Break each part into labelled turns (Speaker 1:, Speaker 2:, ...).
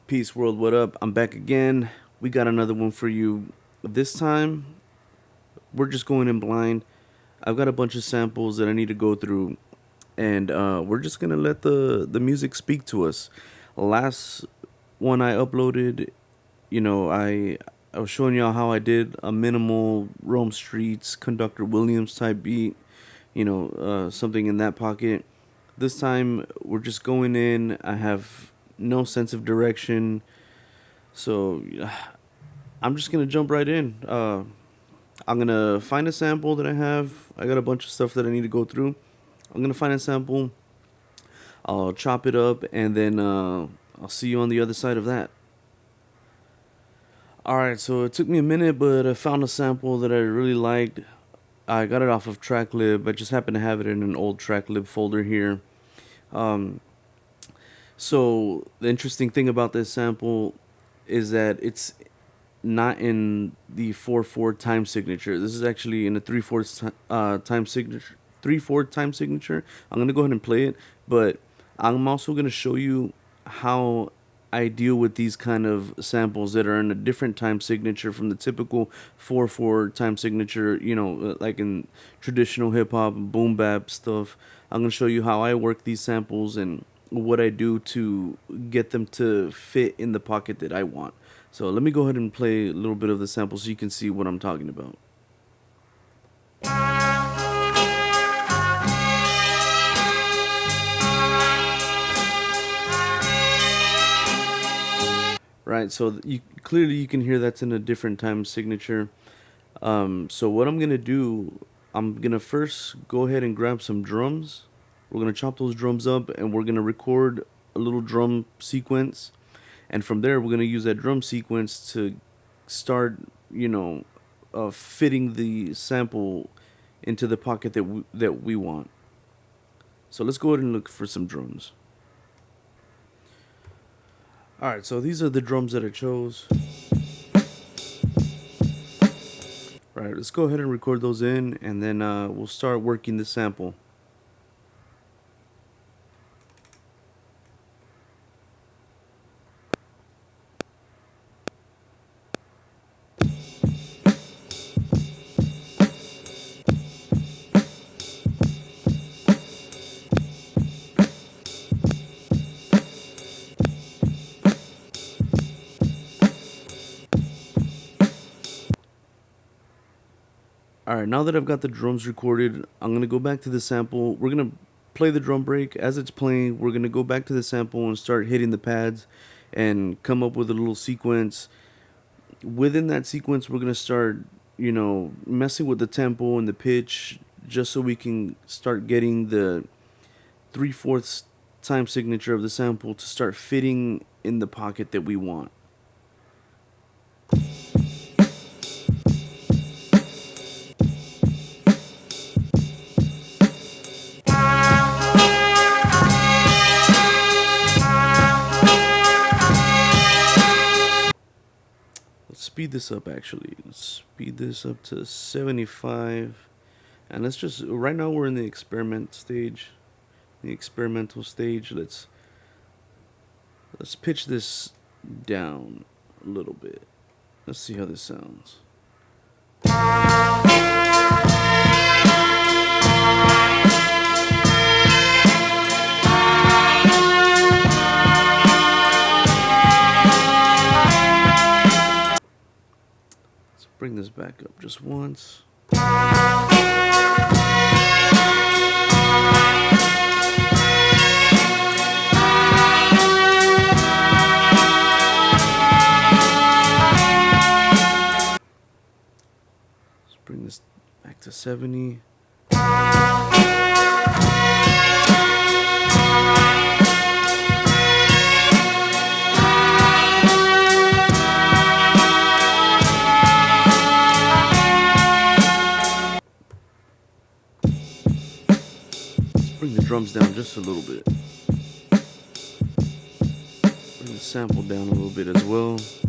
Speaker 1: Peace world, what up? I'm back again. We got another one for you. This time, we're just going in blind. I've got a bunch of samples that I need to go through, and we're just gonna let the music speak to us. Last one I uploaded, I was showing y'all how I did a minimal Rome Streets Conductor Williams type beat, something in that pocket. This time, we're just going in. I have no sense of direction. So I'm just gonna jump right in. I'm gonna find a sample that I have. I got a bunch of stuff that I need to go through. I'm gonna find a sample. I'll chop it up, and then I'll see you on the other side of that. All right. So it took me a minute, but I found a sample that I really liked. I got it off of TrackLib. I just happen to have it in an old TrackLib folder here. Um, so the interesting thing about this sample is that it's not in the 4/4 time signature. This is actually in a 3/4 time signature. 3/4 time signature. I'm gonna go ahead and play it, but I'm also gonna show you how I deal with these kind of samples that are in a different time signature from the typical 4/4 time signature. Like in traditional hip hop, boom bap stuff. I'm gonna show you how I work these samples and what I do to get them to fit in the pocket that I want. So let me go ahead and play a little bit of the sample so you can see what I'm talking about. Right, so you clearly you can hear that's in a different time signature. So what I'm gonna do, I'm gonna first go ahead and grab some drums. We're gonna chop those drums up and we're gonna record a little drum sequence, and from there we're gonna use that drum sequence to start, fitting the sample into the pocket that we want. So let's go ahead and look for some drums. All right, so these are the drums that I chose. All right, let's go ahead and record those in, and then we'll start working the sample. All right, now that I've got the drums recorded, I'm going to go back to the sample. We're going to play the drum break. As it's playing, we're going to go back to the sample and start hitting the pads and come up with a little sequence. Within that sequence, we're going to start, messing with the tempo and the pitch just so we can start getting the 3/4 time signature of the sample to start fitting in the pocket that we want. Let's speed this up actually. Let's speed this up to 75. And let's just, right now we're in the experiment stage. The experimental stage. Let's pitch this down a little bit. Let's see how this sounds. Let's bring this back up just once. Let's bring this back to 70. Bring the drums down just a little bit. Bring the sample down a little bit as well. Let's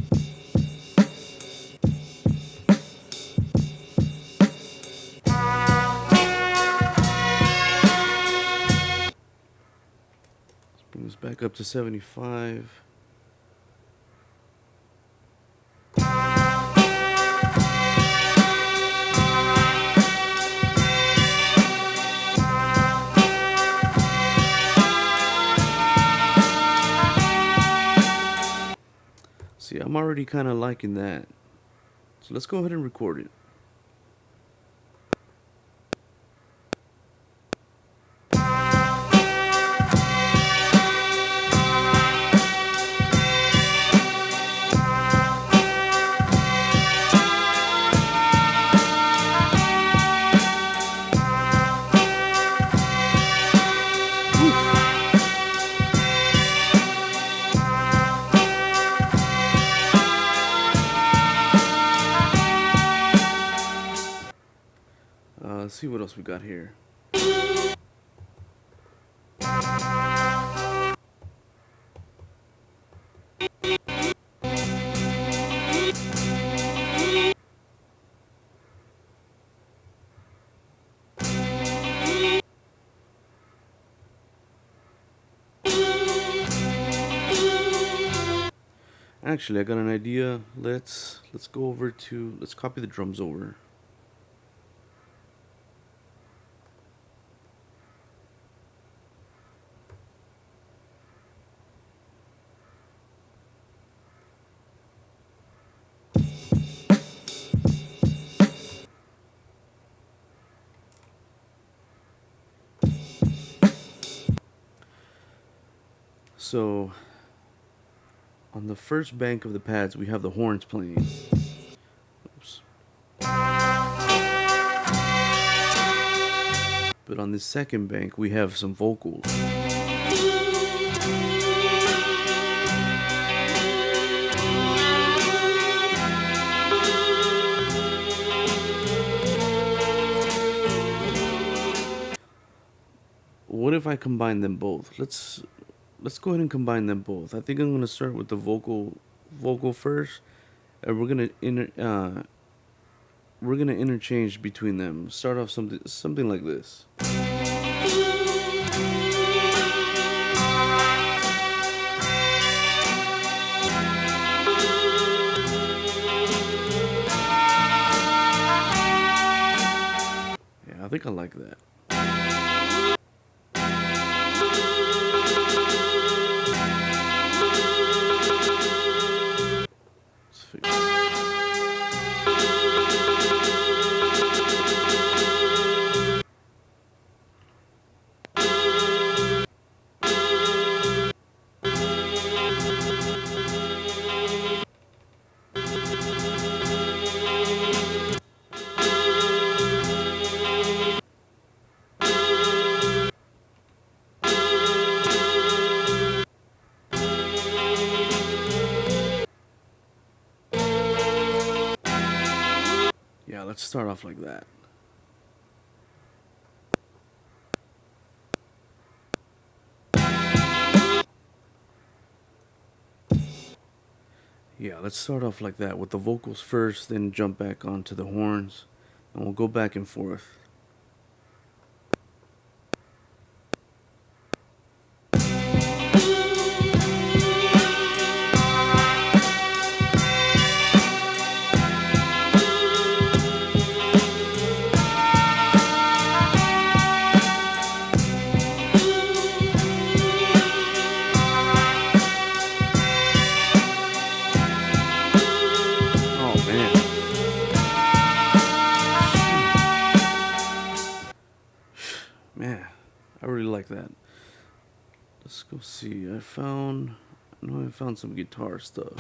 Speaker 1: bring this back up to 75. See, I'm already kind of liking that. So let's go ahead and record it. Let's see what else we got here. Actually, I got an idea. Let's go over to let's copy the drums over. So on the first bank of the pads, we have the horns playing. Oops. But on the second bank, we have some vocals. What if I combine them both? Let's go ahead and combine them both. I think I'm gonna start with the vocal first, and we're gonna interchange between them. Start off something like this. Yeah, I think I like that. Let's figure. Yeah, let's start off like that. Yeah, let's start off like that with the vocals first, then jump back onto the horns, and we'll go back and forth. Oh man. Man, I really like that. Let's go see. I know I found some guitar stuff.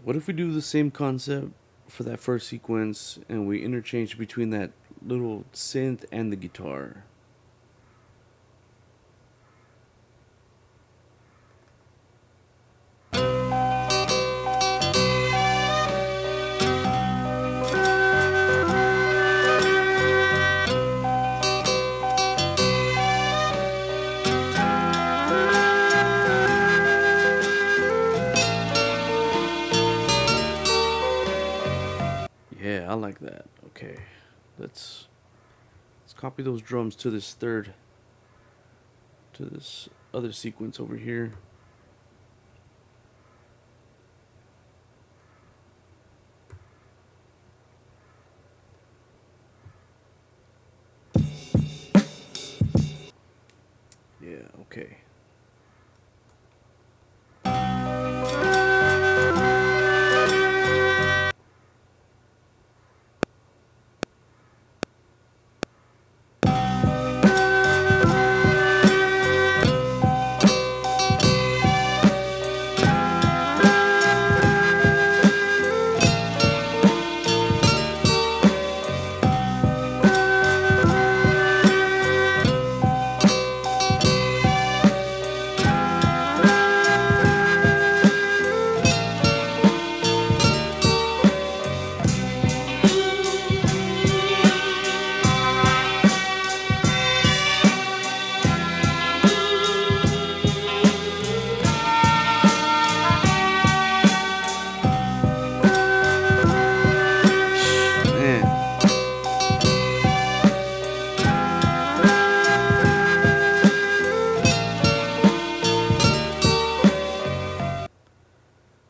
Speaker 1: What if we do the same concept for that first sequence and we interchange between that little synth and the guitar? Yeah, I like that. Okay, let's let's copy those drums to this other sequence over here. Yeah, okay.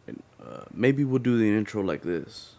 Speaker 1: Man, maybe we'll do the intro like this.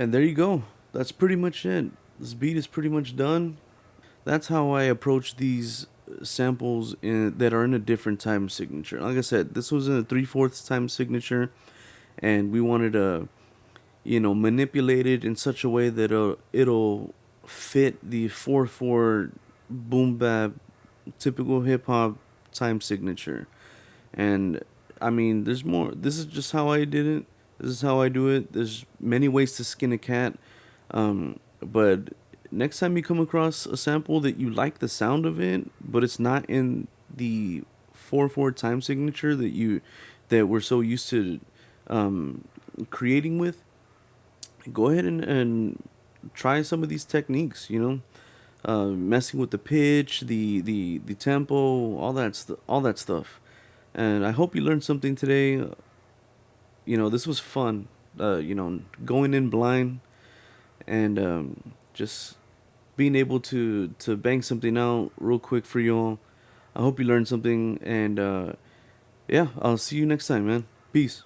Speaker 1: And there you go. That's pretty much it. This beat is pretty much done. That's how I approach these samples that are in a different time signature. Like I said, this was in a 3/4 time signature, and we wanted to, manipulate it in such a way that it'll fit the 4/4 boom bap typical hip hop time signature. And I mean, there's more. This is just how I did it. This is how I do it. There's many ways to skin a cat. But next time you come across a sample that you like the sound of it, but it's not in the 4/4 time signature that we're so used to creating with, go ahead and try some of these techniques. Messing with the pitch, the tempo, all that stuff. And I hope you learned something today. This was fun. Going in blind and just being able to bang something out real quick for you all. I hope you learned something, and yeah, I'll see you next time, man. Peace.